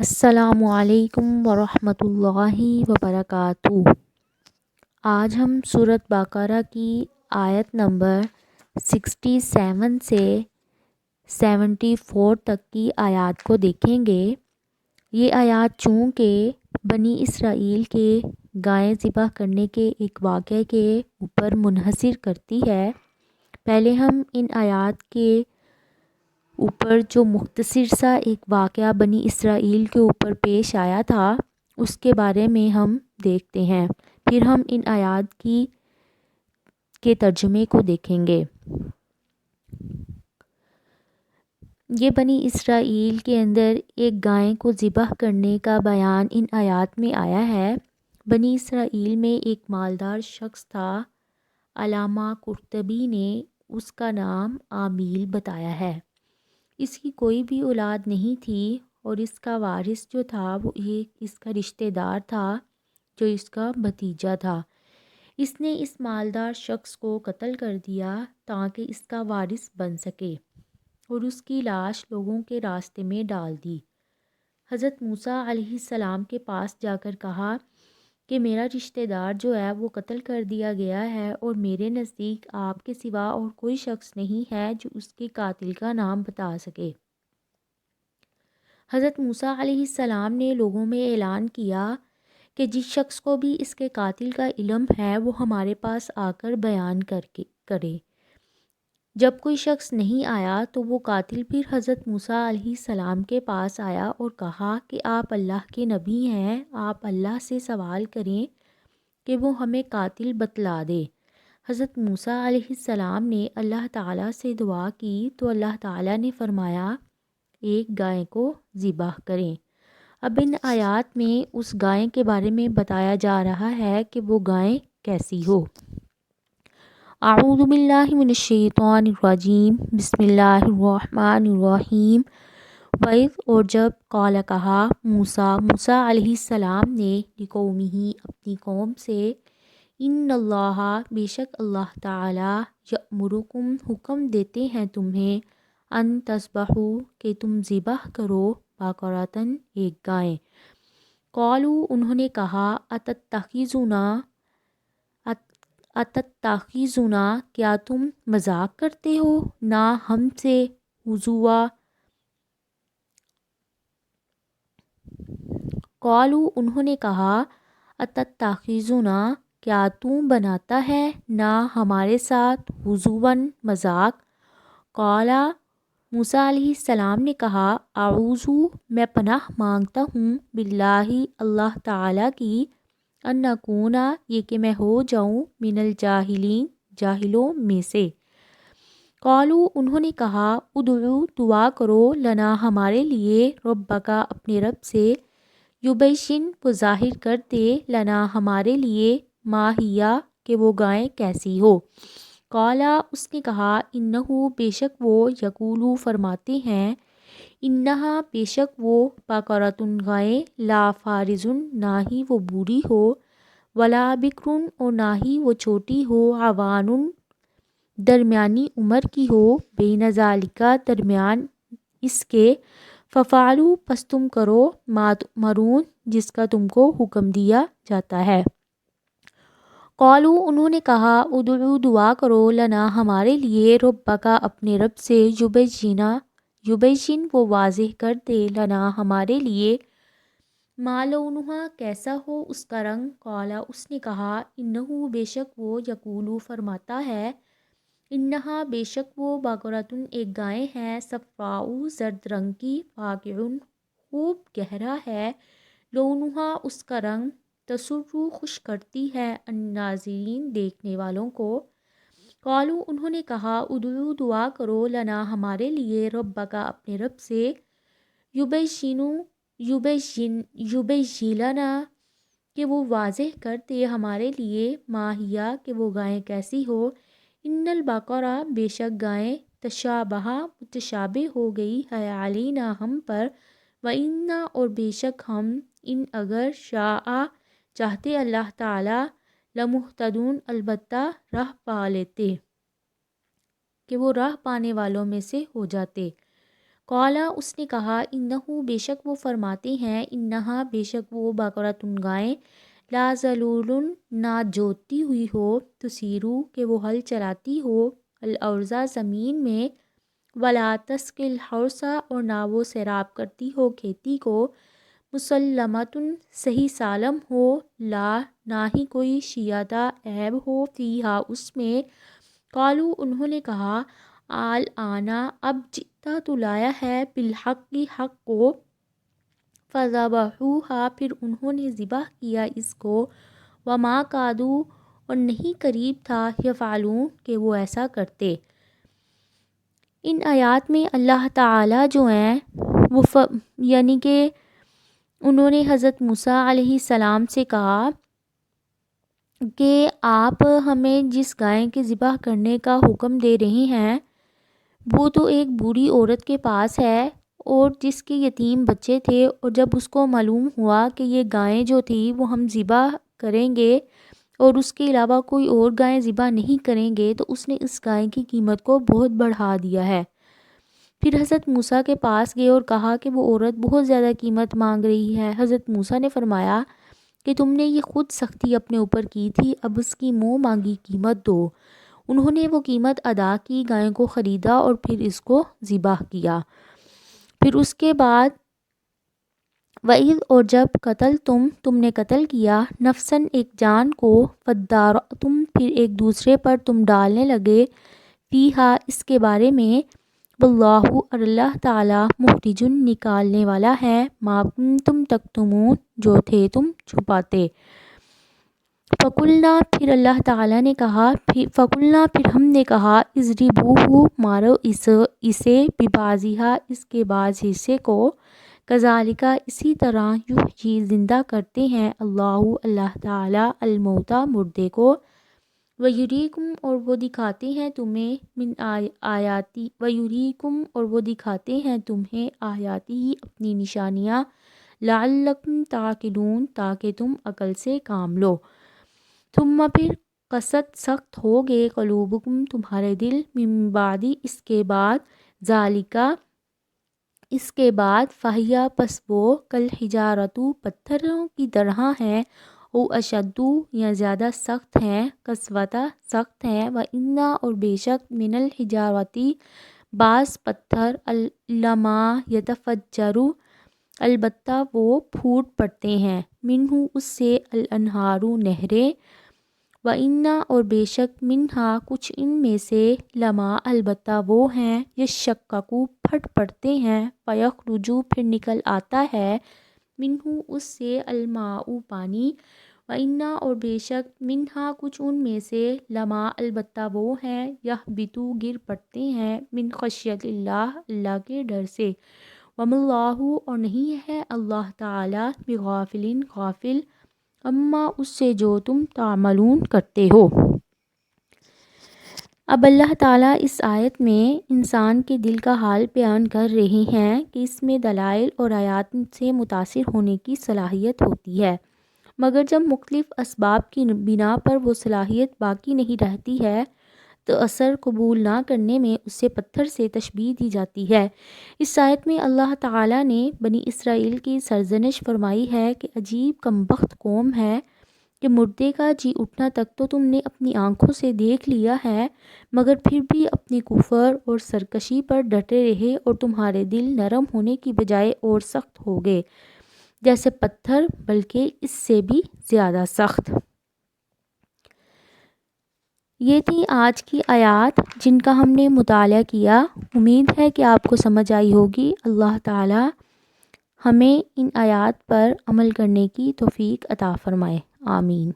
السلام علیکم ورحمۃ اللہ وبرکاتہ۔ آج ہم سورۃ بقرہ کی آیت نمبر 67 سے 74 تک کی آیات کو دیکھیں گے۔ یہ آیات چونکہ بنی اسرائیل کے گائے ذبح کرنے کے ایک واقعے کے اوپر منحصر کرتی ہے، پہلے ہم ان آیات کے اوپر جو مختصر سا ایک واقعہ بنی اسرائیل کے اوپر پیش آیا تھا اس کے بارے میں ہم دیکھتے ہیں، پھر ہم ان آیات کے ترجمے کو دیکھیں گے۔ یہ بنی اسرائیل کے اندر ایک گائے کو ذبح کرنے کا بیان ان آیات میں آیا ہے۔ بنی اسرائیل میں ایک مالدار شخص تھا، علامہ قرطبی نے اس کا نام عامیل بتایا ہے۔ اس کی کوئی بھی اولاد نہیں تھی اور اس کا وارث جو تھا وہ اس کا رشتہ دار تھا جو اس کا بھتیجا تھا۔ اس نے اس مالدار شخص کو قتل کر دیا تاکہ اس کا وارث بن سکے اور اس کی لاش لوگوں کے راستے میں ڈال دی۔ حضرت موسیٰ علیہ السلام کے پاس جا کر کہا کہ میرا رشتہ دار جو ہے وہ قتل کر دیا گیا ہے اور میرے نزدیک آپ کے سوا اور کوئی شخص نہیں ہے جو اس کے قاتل کا نام بتا سکے۔ حضرت موسیٰ علیہ السلام نے لوگوں میں اعلان کیا کہ جس شخص کو بھی اس کے قاتل کا علم ہے وہ ہمارے پاس آ کر بیان کرے۔ جب کوئی شخص نہیں آیا تو وہ قاتل پھر حضرت موسیٰ علیہ السلام کے پاس آیا اور کہا کہ آپ اللہ کے نبی ہیں، آپ اللہ سے سوال کریں کہ وہ ہمیں قاتل بتلا دے۔ حضرت موسیٰ علیہ السلام نے اللہ تعالیٰ سے دعا کی تو اللہ تعالیٰ نے فرمایا ایک گائے کو ذبح کریں۔ اب ان آیات میں اس گائے کے بارے میں بتایا جا رہا ہے کہ وہ گائے کیسی ہو۔ اعوذ باللہ من الشیطان الرجیم، بسم اللہ الرحمن الرحیم۔ وَإِذْ اور جب قال کہا موسیٰ علیہ السلام نے لقومہ اپنی قوم سے، ان اللہ بے شک اللہ تعالیٰ یأمرکم حکم دیتے ہیں تمہیں، ان تذبحوا کہ تم ذبح کرو بقرۃ ایک گائے۔ قالوا انہوں نے کہا اتتخذنا کیا تم مذاق کرتے ہو نہ ہم سے ہزوا۔ قالوا انہوں نے کہا اتتخذنا کیا تم بناتا ہے نہ ہمارے ساتھ ہزوا مذاق۔ قال موسیٰ علیہ السلام نے کہا اعوذ میں پناہ مانگتا ہوں باللہ اللہ تعالیٰ کی، ان اکون یہ کہ میں ہو جاؤں من الجاہلین جاہلوں میں سے۔ قالوا انہوں نے کہا ادعو دعا کرو لنا ہمارے لیے ربک اپنے رب سے، یبین وہ ظاہر کر دے لنا ہمارے لیے ما ہیا کہ وہ گائے کیسی ہو۔ قالا اس نے کہا انہو بے شک وہ یقولو فرماتے ہیں، انہا بے شک وہ بقرۃ گائے لا فارض نہ ہی وہ بوڑھی ہو، ولا بکر اور نہ ہی وہ چھوٹی ہو، عوان درمیانی عمر کی ہو، بین ذالک درمیان اس کے، ففعلوا پس تم کرو ما تؤمرون جس کا تم کو حکم دیا جاتا ہے۔ قالوا انہوں نے کہا ادعو دعا کرو لنا ہمارے لیے ربک اپنے رب سے، یبین وہ واضح کر دے لنا ہمارے لیے ما لونہا کیسا ہو اس کا رنگ۔ قالا اس نے کہا انہو بے شک وہ یقولو فرماتا ہے، انہا بے شک وہ بقرۃ ایک گائے ہے، صفراء زرد رنگ کی، فاقع خوب گہرا ہے، لونہا اس کا رنگ، تسر خوش کرتی ہے، الناظرین دیکھنے والوں کو۔ قالوا انہوں نے کہا ادعو دعا کرو لنا ہمارے لیے ربک اپنے رب سے، یبینا کہ وہ واضح کر دے ہمارے لیے ما ہیا کہ وہ گائے کیسی ہو، ان البقرہ بے شک گائے تشابہ متشابہ ہو گئی ہے علینا ہم پر، وَإِنَّا اور بے شک ہم، ان اگر شاء چاہتے اللہ تعالیٰ، لمہتدون البتہ راہ پا لیتے کہ وہ راہ پانے والوں میں سے ہو جاتے۔ قالا اس نے کہا انہو بے شک وہ فرماتے ہیں انہا بے شک وہ بقرۃ گائیں لا ذلول نہ جوتتی ہوئی ہو تسیرو کہ وہ ہل چلاتی ہو الارض زمین میں ولا تسقی الحرث اور نہ وہ سیراب کرتی ہو کھیتی کو مسلمۃ صحیح سالم ہو لا نہ ہی کوئی شیادہ عیب ہو فیہا اس میں قالو انہوں نے کہا آل آنا اب جتا تو لایا ہے بالحق کی حق کو فذبحوہا پھر انہوں نے ذبح کیا اس کو وما کادو اور نہیں قریب تھا یفعلون کہ وہ ایسا کرتے۔ ان آیات میں اللہ تعالیٰ جو ہیں وہ یعنی کہ انہوں نے حضرت موسیٰ علیہ السلام سے کہا کہ آپ ہمیں جس گائے کے ذبح کرنے کا حکم دے رہے ہیں وہ تو ایک بوڑھی عورت کے پاس ہے اور جس کے یتیم بچے تھے، اور جب اس کو معلوم ہوا کہ یہ گائیں جو تھی وہ ہم ذبح کریں گے اور اس کے علاوہ کوئی اور گائیں ذبح نہیں کریں گے تو اس نے اس گائے کی قیمت کو بہت بڑھا دیا ہے۔ پھر حضرت موسیٰ کے پاس گئے اور کہا کہ وہ عورت بہت زیادہ قیمت مانگ رہی ہے۔ حضرت موسیٰ نے فرمایا کہ تم نے یہ خود سختی اپنے اوپر کی تھی، اب اس کی منہ مانگی قیمت دو۔ انہوں نے وہ قیمت ادا کی، گائے کو خریدا اور پھر اس کو ذبح کیا۔ پھر اس کے بعد وَإِذْ اور جب قتل تم نے قتل کیا نفساً ایک جان کو فَادَّارَأْتُمْ پھر ایک دوسرے پر تم ڈالنے لگے فیہا اس کے بارے میں واللہ اور اللہ تعالیٰ مخرج نکالنے والا ہے ما کنتم تکتمون جو تھے تم چھپاتے۔ فقلنا پھر اللہ تعالیٰ نے کہا فقلنا پھر ہم نے کہا اضربوہ مارو اسے ببعضہا اس کے بعض حصے کو کذالک اسی طرح یحیی زندہ کرتے ہیں اللہ تعالیٰ الموتیٰ مردے کو ویریکم اور وہ دکھاتے ہیں تمہیں من آیاتی ویریکم اور وہ دکھاتے ہیں تمہیں آیاتی اپنی نشانیاں لعلکم تعقلون تاکہ تم عقل سے کام لو۔ ثم پھر قست سخت ہو گئے قلوبکم تمہارے دل من بعد اس کے بعد ذالکا اس کے بعد فہیا پس وہ کل حجارتو پتھروں کی طرح ہیں او اشدو یا زیادہ سخت ہیں قسوتا سخت ہیں وَإِنَّا اور بے شک من الحجارتی بعض پتھر لما یتفجرو البتہ وہ پھوٹ پڑتے ہیں منہ اس سے الانہارو نہریں وَإِنَّا اور بے شک منہا کچھ ان میں سے لما البتہ وہ ہیں یشققو پھٹ پڑتے ہیں فیخرجو پھر نکل آتا ہے منہ اس سے الماء پانی وَإِنَّا اور بے شک منہا کچھ ان میں سے لما البتہ وہ ہیں یہبطو گر پڑتے ہیں من خشیت اللہ اللہ کے ڈر سے وَمَا اللَّهُ اور نہیں ہے اللہ تعالیٰ بغافل غافل اما اس سے جو تم تعملون کرتے ہو۔ اب اللہ تعالیٰ اس آیت میں انسان کے دل کا حال بیان کر رہے ہیں کہ اس میں دلائل اور آیات سے متاثر ہونے کی صلاحیت ہوتی ہے، مگر جب مختلف اسباب کی بنا پر وہ صلاحیت باقی نہیں رہتی ہے تو اثر قبول نہ کرنے میں اسے پتھر سے تشبیہ دی جاتی ہے۔ اس آیت میں اللہ تعالیٰ نے بنی اسرائیل کی سرزنش فرمائی ہے کہ عجیب کمبخت قوم ہے کہ مردے کا جی اٹھنا تک تو تم نے اپنی آنکھوں سے دیکھ لیا ہے مگر پھر بھی اپنے کفر اور سرکشی پر ڈٹے رہے اور تمہارے دل نرم ہونے کی بجائے اور سخت ہو گئے جیسے پتھر بلکہ اس سے بھی زیادہ سخت۔ یہ تھی آج کی آیات جن کا ہم نے مطالعہ کیا، امید ہے کہ آپ کو سمجھ آئی ہوگی۔ اللہ تعالی ہمیں ان آیات پر عمل کرنے کی توفیق عطا فرمائے، آمین۔